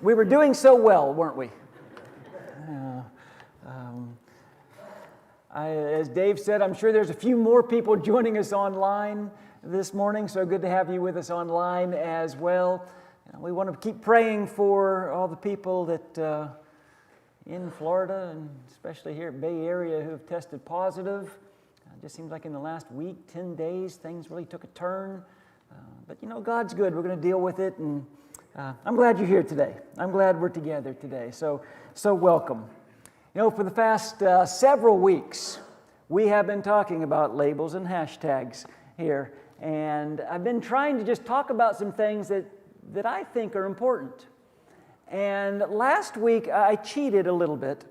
We were doing so well, weren't we? As Dave said, I'm sure there's a few more people joining us online this morning, so good to have you with us online as well. We want to keep praying for all the people that in Florida, and especially here at Bay Area, who have tested positive. It just seems like in the last week, 10 days, things really took a turn. But God's good. We're going to deal with it, and I'm glad you're here today. I'm glad we're together today. So welcome. For the past several weeks, we have been talking about labels and hashtags here, and I've been trying to just talk about some things that I think are important. And last week, I cheated a little bit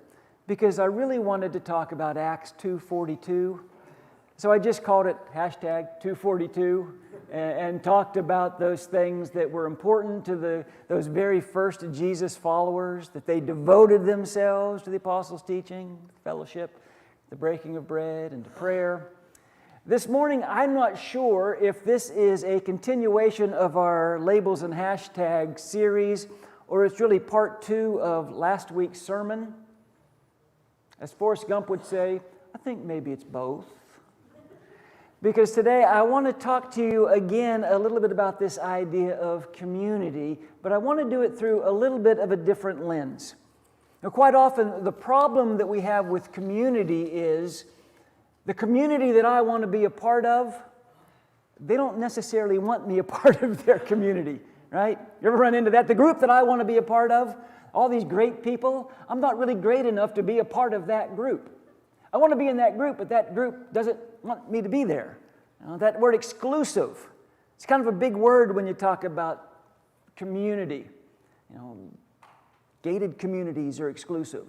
because I really wanted to talk about Acts 2:42. So I just called it hashtag 242 and talked about those things that were important to those very first Jesus followers, that they devoted themselves to the apostles' teaching, fellowship, the breaking of bread, and to prayer. This morning, I'm not sure if this is a continuation of our labels and hashtag series, or it's really part 2 of last week's sermon. As Forrest Gump would say, I think maybe it's both. Because today I want to talk to you again a little bit about this idea of community, but I want to do it through a little bit of a different lens. Now, quite often, the problem that we have with community is the community that I want to be a part of, they don't necessarily want me a part of their community, right? You ever run into that? The group that I want to be a part of, all these great people, I'm not really great enough to be a part of that group. I want to be in that group, but that group doesn't want me to be there. That word exclusive, it's kind of a big word when you talk about community. Gated communities are exclusive.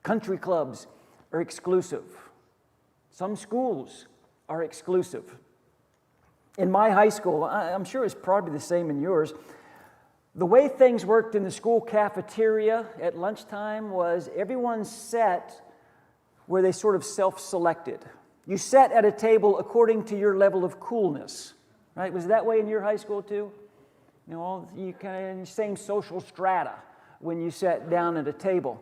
Country clubs are exclusive. Some schools are exclusive. In my high school, I'm sure it's probably the same in yours, the way things worked in the school cafeteria at lunchtime was everyone sat where they sort of self-selected. You sat at a table according to your level of coolness, right? Was it that way in your high school too? You kind of in the same social strata when you sat down at a table.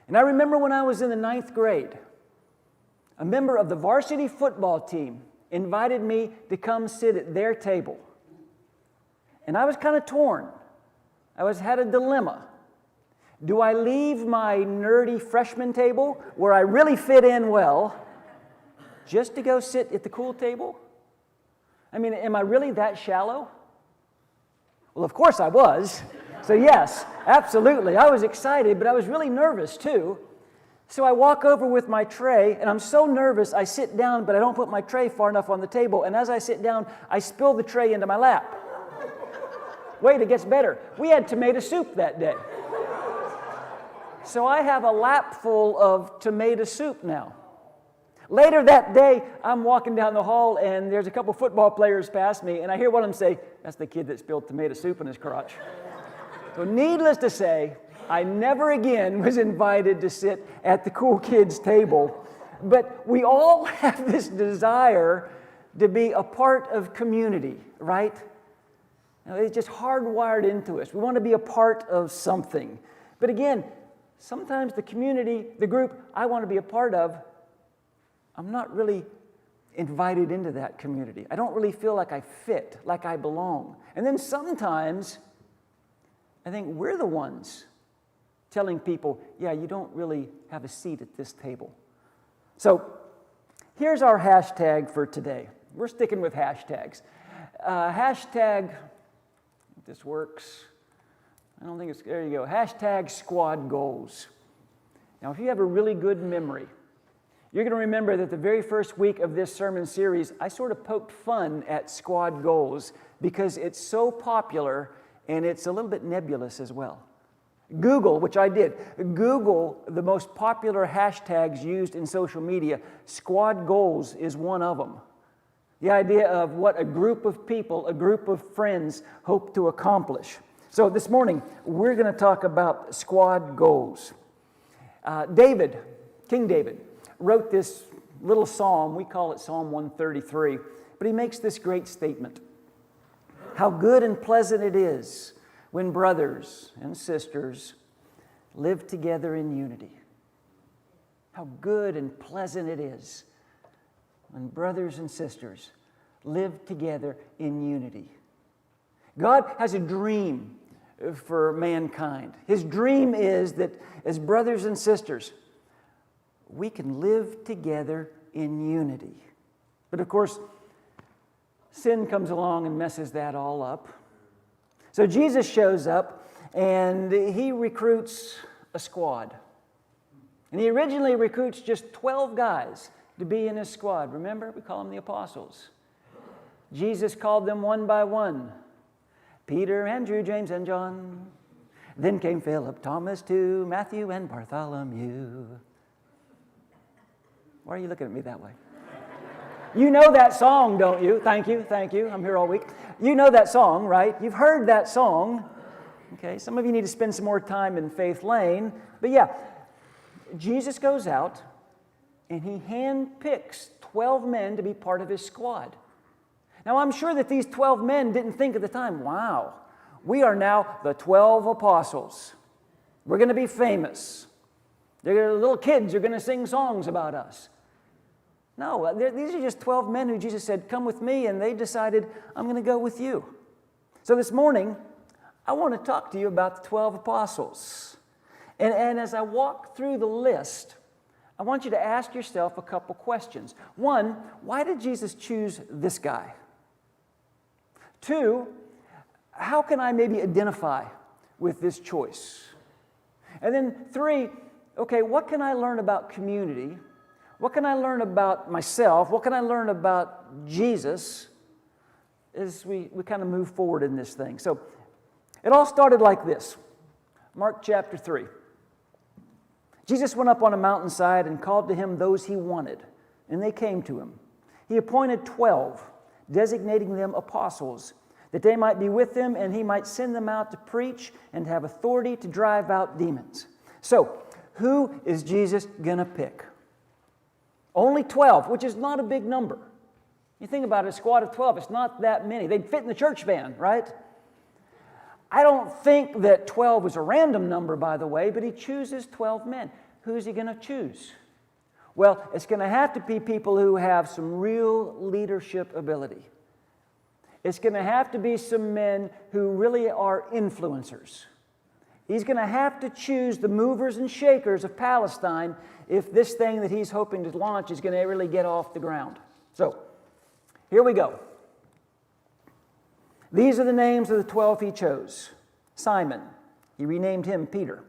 And I remember when I was in the 9th grade, a member of the varsity football team invited me to come sit at their table. And I was kind of torn. I had a dilemma. Do I leave my nerdy freshman table where I really fit in well just to go sit at the cool table? I mean, am I really that shallow? Well, of course I was. So yes, absolutely. I was excited, but I was really nervous too. So I walk over with my tray, and I'm so nervous, I sit down, but I don't put my tray far enough on the table. And as I sit down, I spill the tray into my lap. Wait, it gets better. We had tomato soup that day. So I have a lap full of tomato soup now. Later that day, I'm walking down the hall, and there's a couple football players past me, and I hear one of them say, "That's the kid that spilled tomato soup in his crotch." So needless to say, I never again was invited to sit at the cool kids' table. But we all have this desire to be a part of community, right? It's just hardwired into us. We want to be a part of something. But again, sometimes the community, the group I want to be a part of, I'm not really invited into that community. I don't really feel like I fit, like I belong. And then sometimes I think we're the ones telling people, yeah, you don't really have a seat at this table. So here's our hashtag for today. We're sticking with hashtags. Hashtag, if this works. I don't think it's, there you go. Hashtag squad goals. Now, if you have a really good memory, you're going to remember that the very first week of this sermon series, I sort of poked fun at squad goals because it's so popular and it's a little bit nebulous as well. Google, which I did, Google the most popular hashtags used in social media. Squad goals is one of them. The idea of what a group of people, a group of friends hope to accomplish. So this morning, we're going to talk about squad goals. King David, wrote this little psalm. We call it Psalm 133. But he makes this great statement. How good and pleasant it is when brothers and sisters live together in unity. How good and pleasant it is when brothers and sisters live together in unity. God has a dream for mankind. His dream is that as brothers and sisters, we can live together in unity. But of course, sin comes along and messes that all up. So Jesus shows up and he recruits a squad. And he originally recruits just 12 guys to be in his squad. Remember, we call them the apostles. Jesus called them one by one. Peter, Andrew, James, and John. Then came Philip, Thomas too, Matthew, and Bartholomew. Why are you looking at me that way? You know that song, don't you? Thank you. I'm here all week. You know that song, right? You've heard that song. Okay, some of you need to spend some more time in Faith Lane. But yeah, Jesus goes out and he handpicks 12 men to be part of his squad. Now, I'm sure that these 12 men didn't think at the time, wow, we are now the 12 apostles. We're going to be famous. The little kids are going to sing songs about us. No, these are just 12 men who Jesus said, come with me, and they decided, I'm going to go with you. So this morning, I want to talk to you about the 12 apostles. And as I walk through the list, I want you to ask yourself a couple questions. One, why did Jesus choose this guy? Two, how can I maybe identify with this choice? And then three, okay, what can I learn about community? What can I learn about myself? What can I learn about Jesus as we kind of move forward in this thing? So it all started like this. Mark chapter 3. Jesus went up on a mountainside and called to him those he wanted, and they came to him. He appointed 12, designating them apostles, that they might be with him and he might send them out to preach and have authority to drive out demons. So, who is Jesus going to pick? Only 12, which is not a big number. You think about it, a squad of 12, it's not that many. They'd fit in the church van, right? I don't think that 12 was a random number, by the way, but he chooses 12 men. Who's he going to choose? Well, it's going to have to be people who have some real leadership ability. It's going to have to be some men who really are influencers. He's going to have to choose the movers and shakers of Palestine if this thing that he's hoping to launch is going to really get off the ground. So, here we go. These are the names of the 12 he chose. Simon, he renamed him Peter.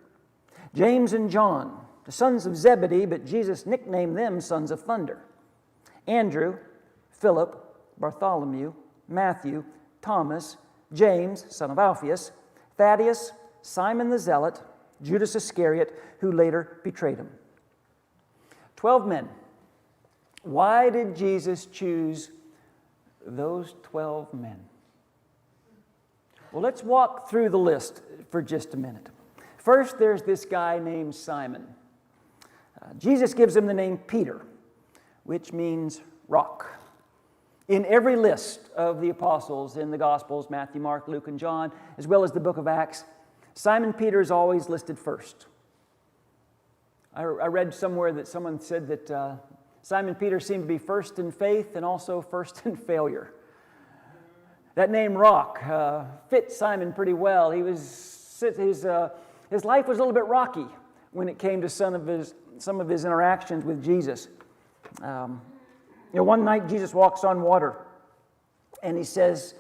James and John, the sons of Zebedee, but Jesus nicknamed them sons of thunder. Andrew, Philip, Bartholomew, Matthew, Thomas, James, son of Alphaeus, Thaddeus, Simon the Zealot, Judas Iscariot, who later betrayed him. 12 men. Why did Jesus choose those 12 men? Well, let's walk through the list for just a minute. First, there's this guy named Simon. Jesus gives him the name Peter, which means rock. In every list of the apostles in the Gospels, Matthew, Mark, Luke, and John, as well as the book of Acts, Simon Peter is always listed first. I read somewhere that someone said that Simon Peter seemed to be first in faith and also first in failure. That name Rock fit Simon pretty well. His life was a little bit rocky when it came to some of his interactions with Jesus. One night Jesus walks on water, and he says,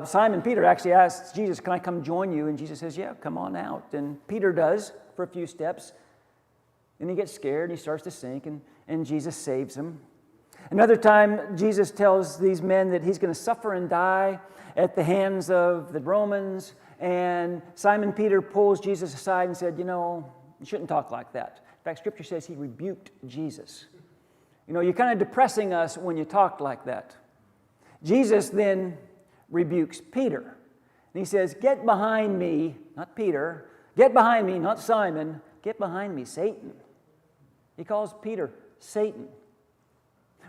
Simon Peter actually asks Jesus, "Can I come join you?" And Jesus says, "Yeah, come on out." And Peter does for a few steps. And he gets scared, and he starts to sink, and Jesus saves him. Another time, Jesus tells these men that he's going to suffer and die at the hands of the Romans. And Simon Peter pulls Jesus aside and said, you shouldn't talk like that. In fact, Scripture says he rebuked Jesus. You're kind of depressing us when you talk like that. Jesus then rebukes Peter. And he says, "Get behind me," not Peter. "Get behind me," not Simon. "Get behind me, Satan." He calls Peter Satan.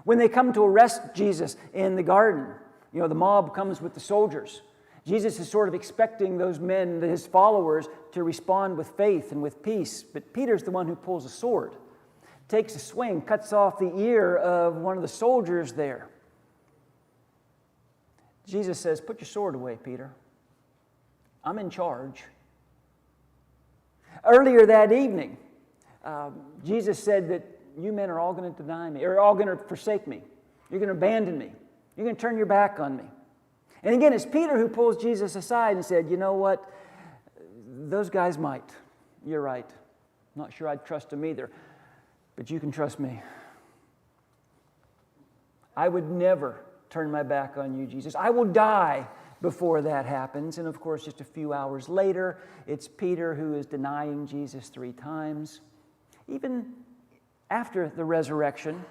When they come to arrest Jesus in the garden, the mob comes with the soldiers. Jesus is sort of expecting those men, his followers, to respond with faith and with peace. But Peter's the one who pulls a sword, takes a swing, cuts off the ear of one of the soldiers there. Jesus says, "Put your sword away, Peter. I'm in charge." Earlier that evening, Jesus said that you men are all going to deny me, or all going to forsake me. You're going to abandon me. You're going to turn your back on me. And again, it's Peter who pulls Jesus aside and said, "You know what? Those guys might. You're right. I'm not sure I'd trust them either. But you can trust me. I would never turn my back on you, Jesus. I will die before that happens." And of course, just a few hours later, it's Peter who is denying Jesus 3 times. Even after the resurrection,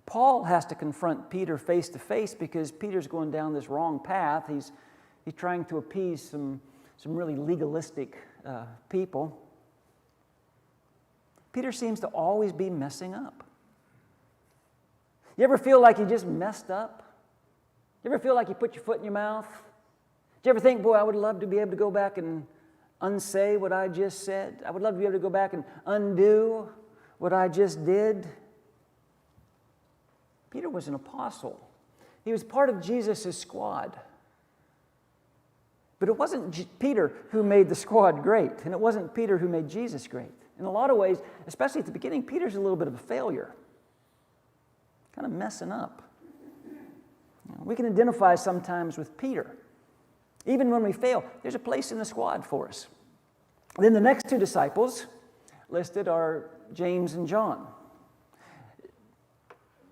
Paul has to confront Peter face to face because Peter's going down this wrong path. He's trying to appease some really legalistic people. Peter seems to always be messing up. You ever feel like you just messed up? You ever feel like you put your foot in your mouth? Do you ever think, boy, I would love to be able to go back and unsay what I just said? I would love to be able to go back and undo what I just did. Peter was an apostle. He was part of Jesus' squad. But it wasn't Peter who made the squad great, and it wasn't Peter who made Jesus great. In a lot of ways, especially at the beginning, Peter's a little bit of a failure. Kind of messing up. We can identify sometimes with Peter. Even when we fail, there's a place in the squad for us. Then the next 2 disciples listed are James and John.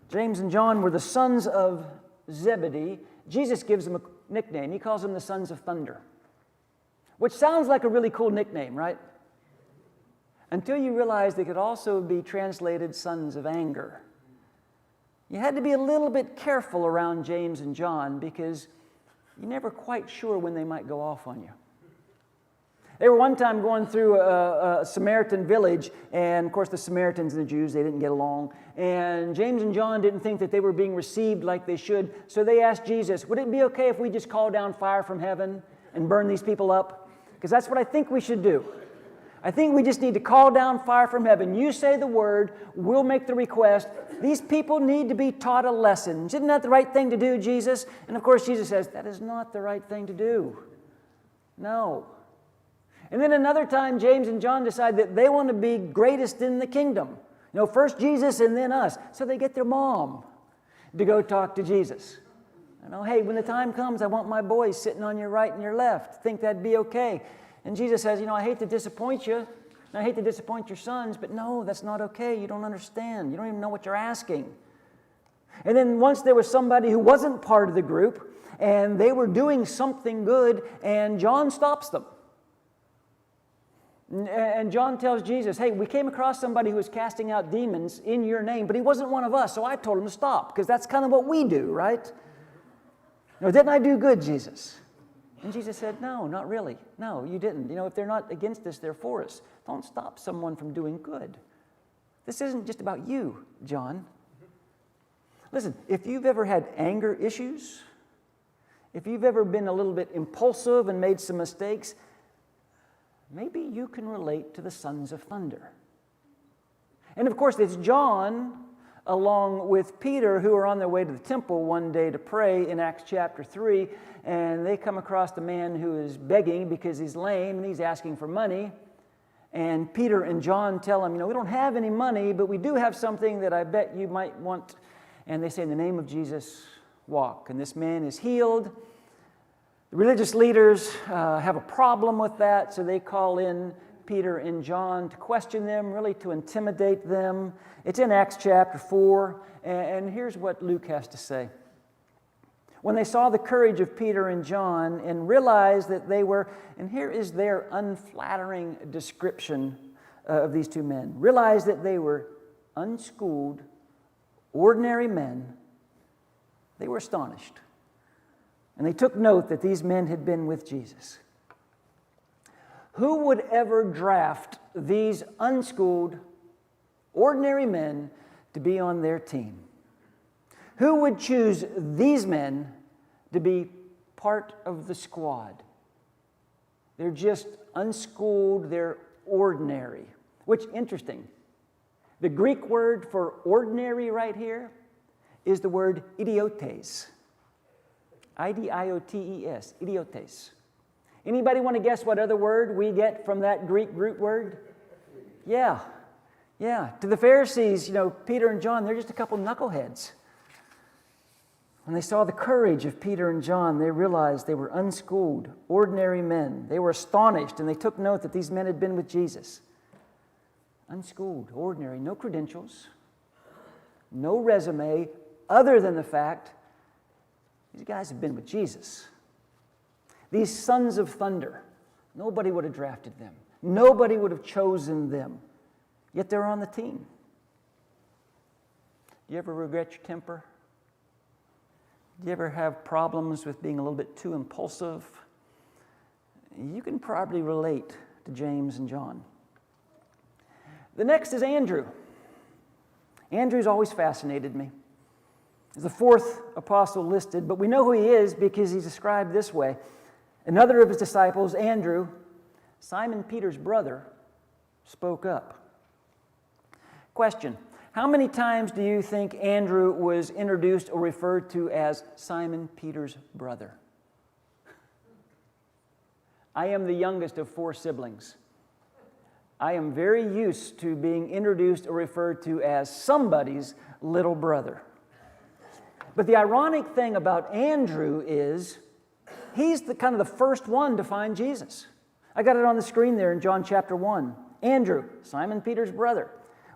James and John were the sons of Zebedee. Jesus gives them a nickname. He calls them the sons of thunder, which sounds like a really cool nickname, right? Until you realize they could also be translated sons of anger. You had to be a little bit careful around James and John because you're never quite sure when they might go off on you. They were one time going through a Samaritan village, and of course the Samaritans and the Jews, they didn't get along. And James and John didn't think that they were being received like they should, so they asked Jesus, "Would it be okay if we just call down fire from heaven and burn these people up? Because that's what I think we should do. I think we just need to call down fire from heaven. You say the word, we'll make the request. These people need to be taught a lesson. Isn't that the right thing to do, Jesus?" And of course Jesus says, "That is not the right thing to do. No." And then another time, James and John decide that they want to be greatest in the kingdom. You know, first Jesus and then us. So they get their mom to go talk to Jesus. You know, "Hey, when the time comes, I want my boys sitting on your right and your left. Think that'd be okay?" And Jesus says, "I hate to disappoint you. And I hate to disappoint your sons, but no, that's not okay. You don't understand. You don't even know what you're asking." And then once there was somebody who wasn't part of the group, and they were doing something good, and John stops them. And John tells Jesus, "Hey, we came across somebody who was casting out demons in your name, but he wasn't one of us, so I told him to stop," because that's kind of what we do, right? "No, didn't I do good, Jesus?" And Jesus said, "No, not really. No, you didn't. If they're not against us, they're for us. Don't stop someone from doing good. This isn't just about you, John." Listen, if you've ever had anger issues, if you've ever been a little bit impulsive and made some mistakes, maybe you can relate to the sons of thunder. And of course, it's John, along with Peter, who are on their way to the temple one day to pray in Acts chapter 3, and they come across the man who is begging because he's lame and he's asking for money. And Peter and John tell him, "We don't have any money, but we do have something that I bet you might want." And they say, "In the name of Jesus, walk." And this man is healed. The religious leaders have a problem with that, so they call in Peter and John to question them, really to intimidate them. It's in Acts chapter 4, and here's what Luke has to say. "When they saw the courage of Peter and John and realized that they were," and here is their unflattering description of these 2 men, "realized that they were unschooled, ordinary men, they were astonished. And they took note that these men had been with Jesus." Who would ever draft these unschooled, ordinary men to be on their team? Who would choose these men to be part of the squad. They're just unschooled, they're ordinary. Which, interesting, the Greek word for ordinary right here is the word idiotes. I-D-I-O-T-E-S, idiotes. Anybody want to guess what other word we get from that Greek root word? Yeah. To the Pharisees, Peter and John, they're just a couple knuckleheads. When they saw the courage of Peter and John, they realized they were unschooled, ordinary men. They were astonished, and they took note that these men had been with Jesus. Unschooled, ordinary, no credentials, no resume, other than the fact these guys have been with Jesus. These sons of thunder, nobody would have drafted them. Nobody would have chosen them. Yet they're on the team. Do you ever regret your temper? Do you ever have problems with being a little bit too impulsive? You can probably relate to James and John. The next is Andrew. Andrew's always fascinated me. He's the fourth apostle listed, but we know who he is because he's described this way. Another of his disciples, Andrew, Simon Peter's brother, spoke up. Question: how many times do you think Andrew was introduced or referred to as Simon Peter's brother? I am the youngest of 4 siblings. I am very used to being introduced or referred to as somebody's little brother. But the ironic thing about Andrew is he's the kind of the first one to find Jesus. I got it on the screen there in John chapter 1. Andrew, Simon Peter's brother,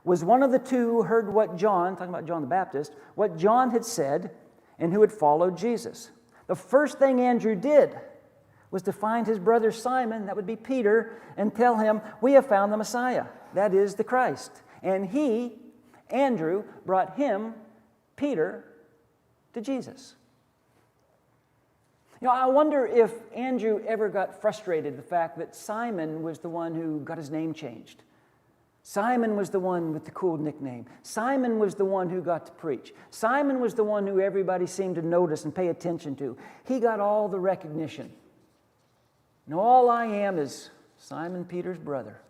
was one of the two who heard what John, talking about John the Baptist, what John had said and who had followed Jesus. The first thing Andrew did was to find his brother Simon, that would be Peter, and tell him, we have found the Messiah, that is the Christ. And he, Andrew, brought him, Peter, to Jesus. I wonder if Andrew ever got frustrated the fact that Simon was the one who got his name changed. Simon was the one with the cool nickname. Simon was the one who got to preach. Simon was the one who everybody seemed to notice and pay attention to. He got all the recognition. And all I am is Simon Peter's brother.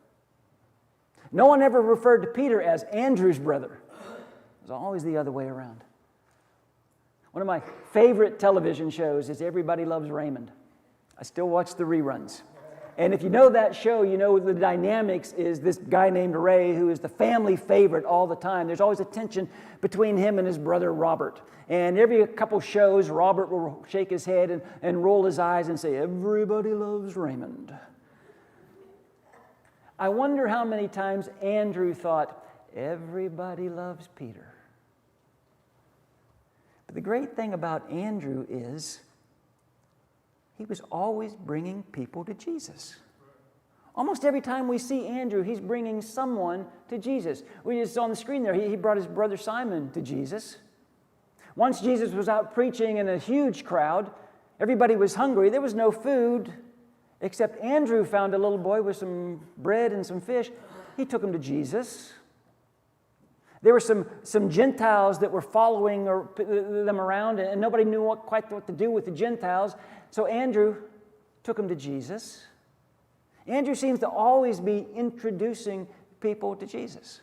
No one ever referred to Peter as Andrew's brother. It was always the other way around. One of my favorite television shows is Everybody Loves Raymond. I still watch the reruns. And if you know that show, you know the dynamics is this guy named Ray who is the family favorite all the time. There's always a tension between him and his brother Robert. And every couple shows, Robert will shake his head and roll his eyes and say, everybody loves Raymond. I wonder how many times Andrew thought, everybody loves Peter. But the great thing about Andrew is he was always bringing people to Jesus. Almost every time we see Andrew, he's bringing someone to Jesus. We just on the screen there, he brought his brother Simon to Jesus. Once Jesus was out preaching in a huge crowd, everybody was hungry. There was no food, except Andrew found a little boy with some bread and some fish. He took him to Jesus. There were some Gentiles that were following them around, and nobody knew quite what to do with the Gentiles. So Andrew took him to Jesus. Andrew seems to always be introducing people to Jesus.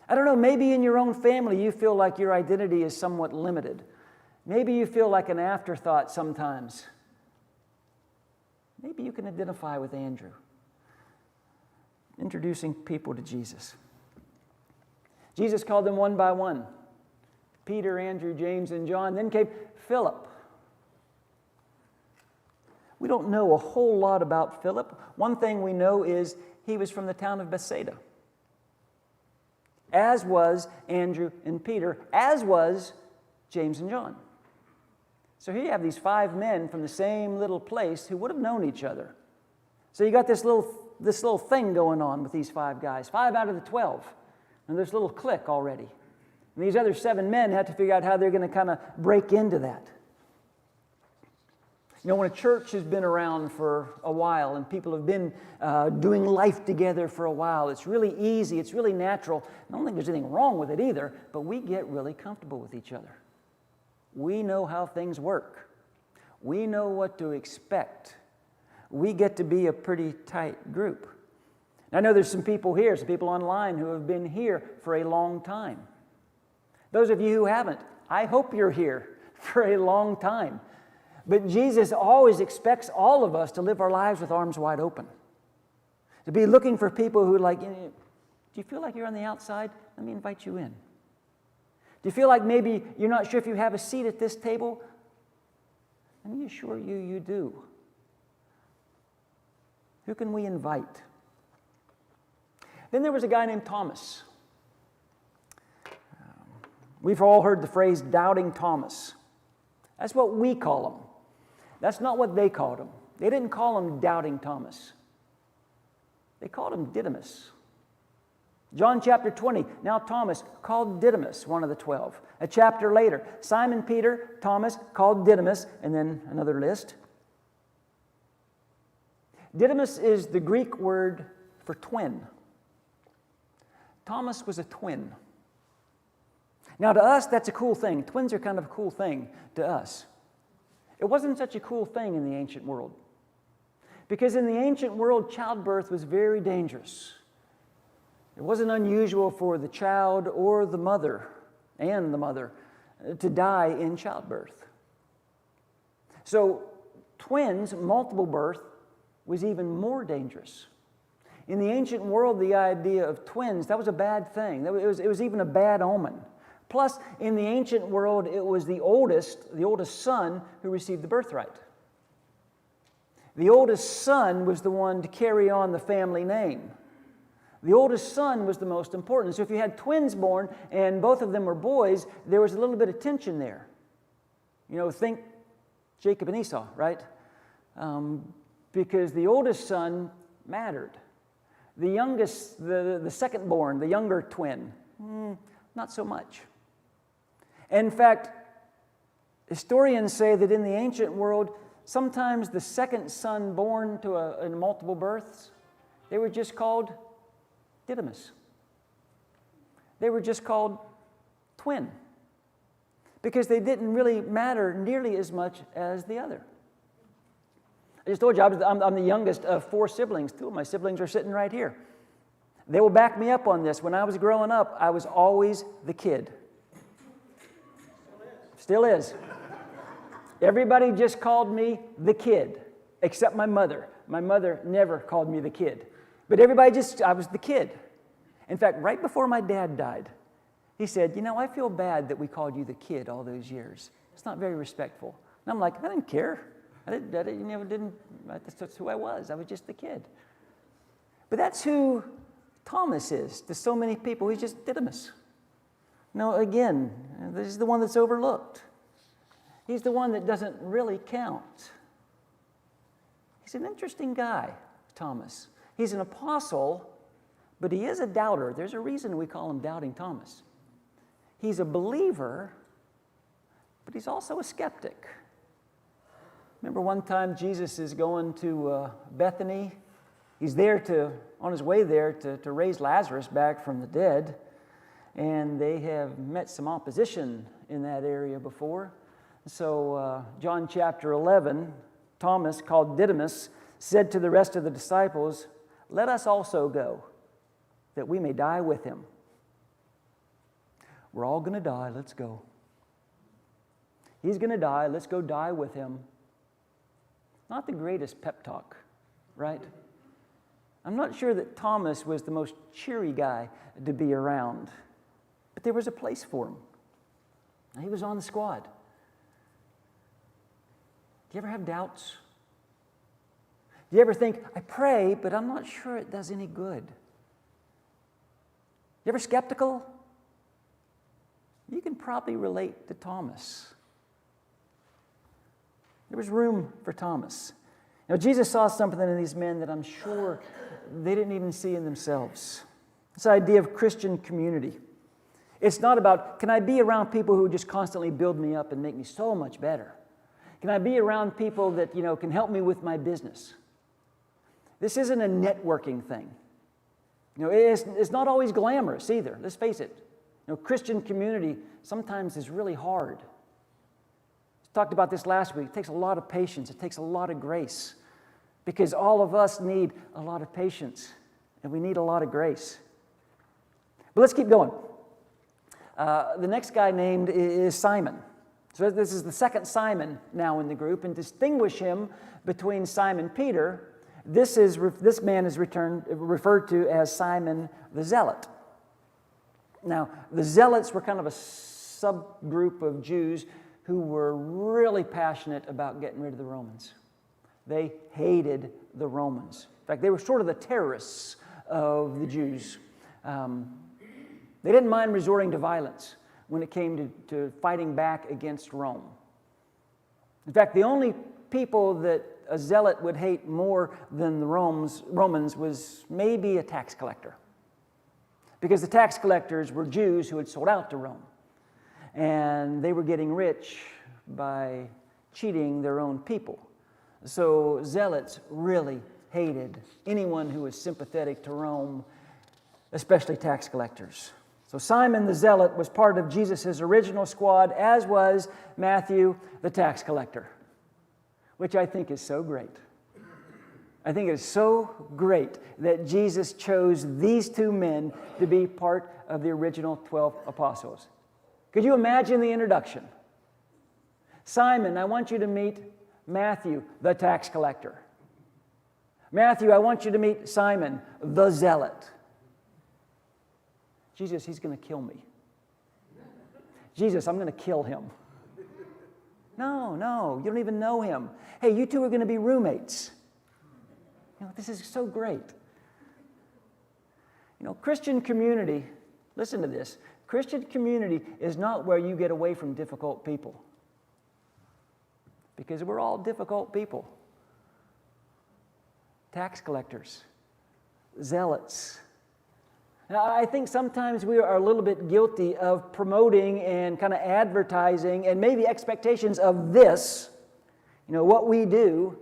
I don't know, maybe in your own family you feel like your identity is somewhat limited. Maybe you feel like an afterthought sometimes. Maybe you can identify with Andrew, introducing people to Jesus. Jesus called them one by one. Peter, Andrew, James, and John. Then came Philip. We don't know a whole lot about Philip. One thing we know is he was from the town of Bethsaida, as was Andrew and Peter, as was James and John. So here you have these 5 men from the same little place who would have known each other. So you got this little thing going on with these 5 guys, 5 out of the 12. And there's a little clique already. And these other 7 men had to figure out how they're going to kind of break into that. You know, when a church has been around for a while and people have been doing life together for a while, it's really easy, it's really natural. I don't think there's anything wrong with it either, but we get really comfortable with each other. We know how things work. We know what to expect. We get to be a pretty tight group. I know there's some people here, some people online who have been here for a long time. Those of you who haven't, I hope you're here for a long time. But Jesus always expects all of us to live our lives with arms wide open. To be looking for people who do you feel like you're on the outside? Let me invite you in. Do you feel like maybe you're not sure if you have a seat at this table? Let me assure you, you do. Who can we invite? Then there was a guy named Thomas. We've all heard the phrase doubting Thomas. That's what we call him. That's not what they called him. They didn't call him doubting Thomas. They called him Didymus. John chapter 20, now Thomas called Didymus, one of the 12. A chapter later, Simon Peter, Thomas called Didymus, and then another list. Didymus is the Greek word for twin. Thomas was a twin. Now, to us, that's a cool thing. Twins are kind of a cool thing to us. It wasn't such a cool thing in the ancient world. Because in the ancient world, childbirth was very dangerous. It wasn't unusual for the child or the mother to die in childbirth. So, twins, multiple birth, was even more dangerous. In the ancient world, the idea of twins, that was a bad thing. It was even a bad omen. Plus, in the ancient world, it was the oldest son who received the birthright. The oldest son was the one to carry on the family name. The oldest son was the most important. So if you had twins born and both of them were boys, there was a little bit of tension there. Think Jacob and Esau, right? Because the oldest son mattered. The youngest, the second born, the younger twin, not so much. In fact, historians say that in the ancient world, sometimes the second son born in multiple births, they were just called Didymus. They were just called twin because they didn't really matter nearly as much as the other. I just told you I'm the youngest of 4 siblings. 2 of my siblings are sitting right here. They will back me up on this. When I was growing up, I was always the kid. Still is. Everybody just called me the kid, except my mother. My mother never called me the kid. But I was the kid. In fact, right before my dad died, he said, I feel bad that we called you the kid all those years. It's not very respectful. And I'm like, I didn't care. That's who I was. I was just the kid. But that's who Thomas is to so many people. He's just Didymus. Again, this is the one that's overlooked. He's the one that doesn't really count. He's an interesting guy, Thomas. He's an apostle, but he is a doubter. There's a reason we call him Doubting Thomas. He's a believer, but he's also a skeptic. Remember one time Jesus is going to Bethany. He's on his way there to raise Lazarus back from the dead. And they have met some opposition in that area before. So John chapter 11, Thomas, called Didymus, said to the rest of the disciples, "Let us also go, that we may die with him." We're all going to die, let's go. He's going to die, let's go die with him. Not the greatest pep talk, right? I'm not sure that Thomas was the most cheery guy to be around, but there was a place for him. He was on the squad. Do you ever have doubts? Do you ever think, I pray, but I'm not sure it does any good? You ever skeptical? You can probably relate to Thomas. There was room for Thomas. Jesus saw something in these men that I'm sure they didn't even see in themselves. This idea of Christian community. It's not about, can I be around people who just constantly build me up and make me so much better? Can I be around people that, can help me with my business? This isn't a networking thing. It's not always glamorous either. Let's face it. Christian community sometimes is really hard. It's Talked about this last week. It takes a lot of patience. It takes a lot of grace, because all of us need a lot of patience, and we need a lot of grace. But let's keep going. The next guy named is Simon. So this is the second Simon now in the group, and distinguish him between Simon Peter. This man is referred to as Simon the Zealot. Now, the Zealots were kind of a subgroup of Jews who were really passionate about getting rid of the Romans. They hated the Romans. In fact, they were sort of the terrorists of the Jews. They didn't mind resorting to violence when it came to fighting back against Rome. In fact, the only people that a zealot would hate more than the Romans was maybe a tax collector. Because the tax collectors were Jews who had sold out to Rome. And they were getting rich by cheating their own people. So zealots really hated anyone who was sympathetic to Rome, especially tax collectors. So Simon the Zealot was part of Jesus' original squad, as was Matthew the tax collector, which I think is so great. I think it is so great that Jesus chose these two men to be part of the original 12 apostles. Could you imagine the introduction? Simon, I want you to meet Matthew, the tax collector. Matthew, I want you to meet Simon, the zealot. Jesus, he's going to kill me. Jesus, I'm going to kill him. No, you don't even know him. Hey, you two are going to be roommates. This is so great. Christian community, listen to this. Christian community is not where you get away from difficult people. Because we're all difficult people. Tax collectors, zealots. Now, I think sometimes we are a little bit guilty of promoting and kind of advertising and maybe expectations of this, what we do,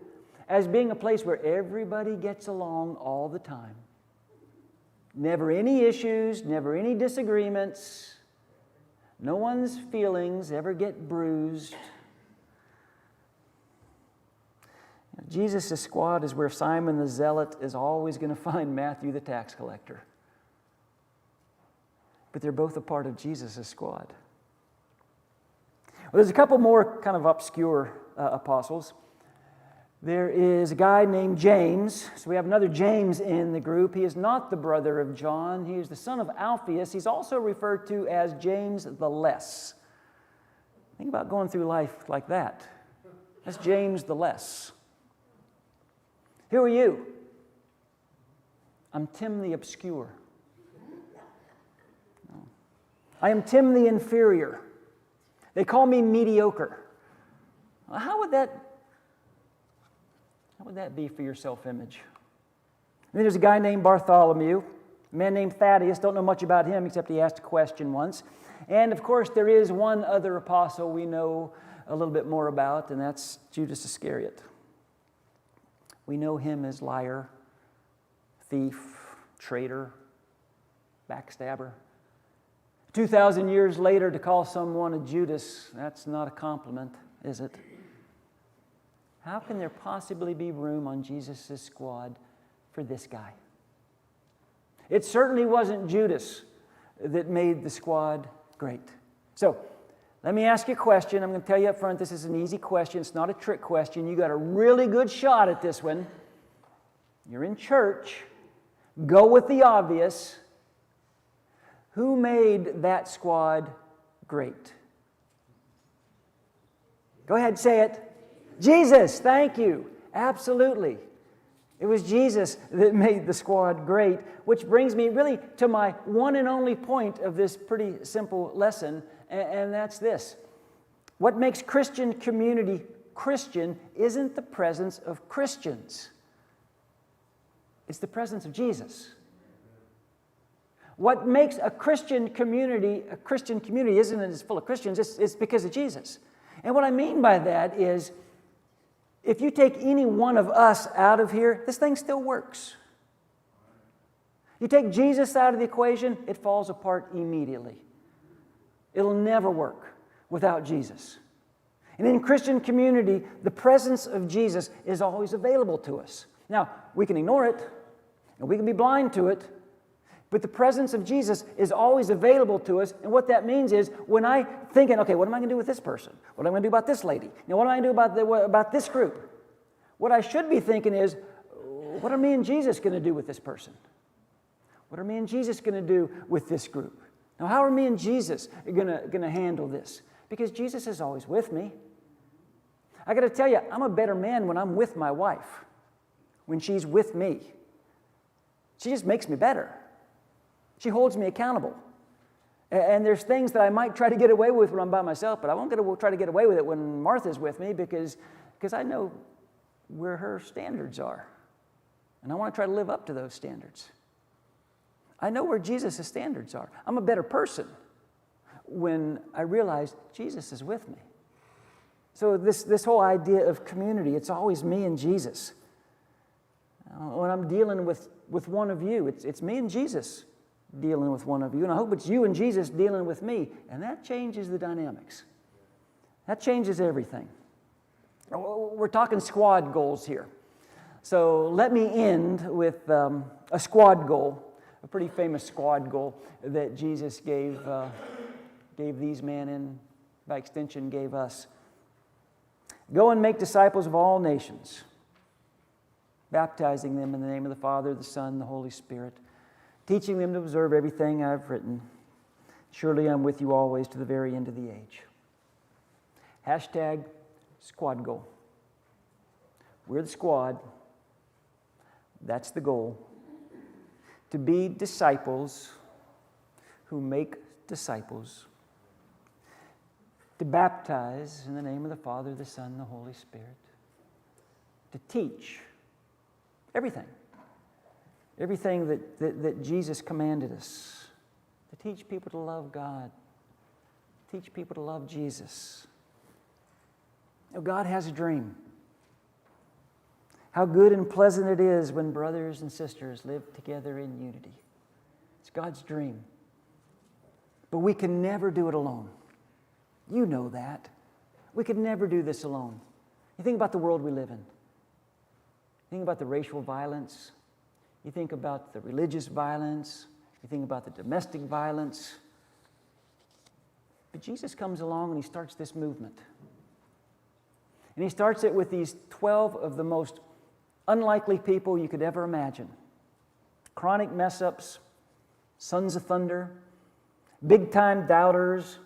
as being a place where everybody gets along all the time. Never any issues, never any disagreements. No one's feelings ever get bruised. Jesus' squad is where Simon the Zealot is always going to find Matthew the tax collector. But they're both a part of Jesus' squad. Well, there's a couple more kind of obscure apostles. There is a guy named James. So we have another James in the group. He is not the brother of John. He is the son of Alphaeus. He's also referred to as James the Less. Think about going through life like that. That's James the Less. Who are you? I'm Tim the Obscure. No. I am Tim the Inferior. They call me mediocre. How would that be for your self-image? And then there's a guy named Bartholomew, a man named Thaddeus. Don't know much about him except he asked a question once. And of course, there is one other apostle we know a little bit more about, and that's Judas Iscariot. We know him as liar, thief, traitor, backstabber. 2,000 years later, to call someone a Judas, that's not a compliment, is it? How can there possibly be room on Jesus' squad for this guy? It certainly wasn't Judas that made the squad great. So, let me ask you a question. I'm going to tell you up front, this is an easy question. It's not a trick question. You got a really good shot at this one. You're in church. Go with the obvious. Who made that squad great? Go ahead, say it. Jesus, thank you. Absolutely. It was Jesus that made the squad great, which brings me really to my one and only point of this pretty simple lesson, and that's this. What makes Christian community Christian isn't the presence of Christians. It's the presence of Jesus. What makes a Christian community isn't that it's full of Christians, it's because of Jesus. And what I mean by that is, if you take any one of us out of here, this thing still works. You take Jesus out of the equation, it falls apart immediately. It'll never work without Jesus. And in Christian community, the presence of Jesus is always available to us. Now, we can ignore it, and we can be blind to it, but the presence of Jesus is always available to us. And what that means is when I'm thinking, okay, what am I going to do with this person? What am I going to do about this lady? What am I going to do about this group? What I should be thinking is, what are me and Jesus going to do with this person? What are me and Jesus going to do with this group? Now, how are me and Jesus going to handle this? Because Jesus is always with me. I got to tell you, I'm a better man when I'm with my wife, when she's with me. She just makes me better. She holds me accountable. And there's things that I might try to get away with when I'm by myself, but I won't try to get away with it when Martha's with me because I know where her standards are. And I want to try to live up to those standards. I know where Jesus' standards are. I'm a better person when I realize Jesus is with me. So this whole idea of community, it's always me and Jesus. When I'm dealing with one of you, it's me and Jesus dealing with one of you. And I hope it's you and Jesus dealing with me. And that changes the dynamics. That changes everything. We're talking squad goals here. So let me end with a squad goal, a pretty famous squad goal that Jesus gave these men and by extension gave us. Go and make disciples of all nations, baptizing them in the name of the Father, the Son, and the Holy Spirit, teaching them to observe everything I've written. Surely I'm with you always to the very end of the age. Hashtag squad goal. We're the squad. That's the goal. To be disciples who make disciples. To baptize in the name of the Father, the Son, and the Holy Spirit. To teach everything. Everything that Jesus commanded us. To teach people to love God. Teach people to love Jesus. You know, God has a dream. How good and pleasant it is when brothers and sisters live together in unity. It's God's dream. But we can never do it alone. You know that. We could never do this alone. You think about the world we live in. You think about the racial violence. You think about the religious violence. You think about the domestic violence. But Jesus comes along and he starts this movement. And he starts it with these 12 of the most unlikely people you could ever imagine. Chronic mess-ups, sons of thunder, big-time doubters,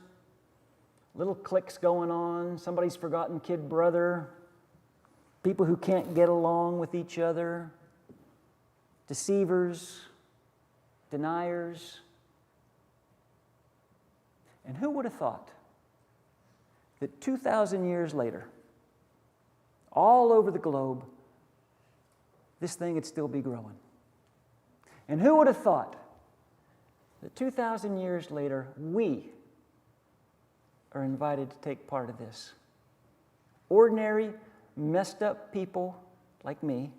little cliques going on, somebody's forgotten kid brother, people who can't get along with each other, deceivers, deniers. And who would have thought that 2,000 years later, all over the globe, this thing would still be growing? And who would have thought that 2,000 years later, we are invited to take part of this? Ordinary, messed up people like me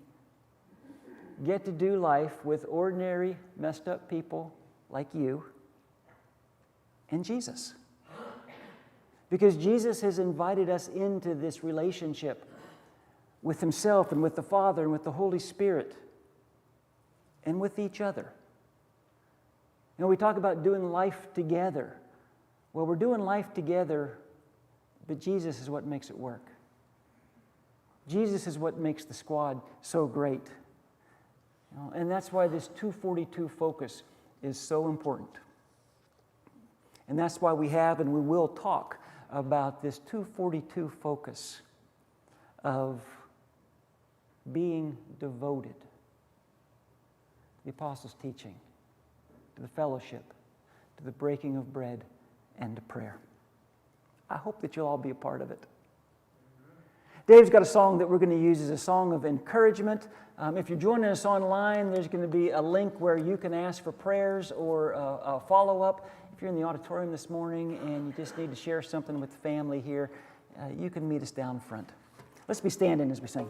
get to do life with ordinary, messed up people like you and Jesus. Because Jesus has invited us into this relationship with himself and with the Father and with the Holy Spirit and with each other. You know, we talk about doing life together. Well, we're doing life together, but Jesus is what makes it work. Jesus is what makes the squad so great. You know, and that's why this 242 focus is so important. And that's why we have and we will talk about this 242 focus of being devoted to the apostles' teaching, to the fellowship, to the breaking of bread, and to prayer. I hope that you'll all be a part of it. Dave's got a song that we're going to use as a song of encouragement. If you're joining us online, there's going to be a link where you can ask for prayers or a follow-up. If you're in the auditorium this morning and you just need to share something with the family here, you can meet us down front. Let's be standing as we sing.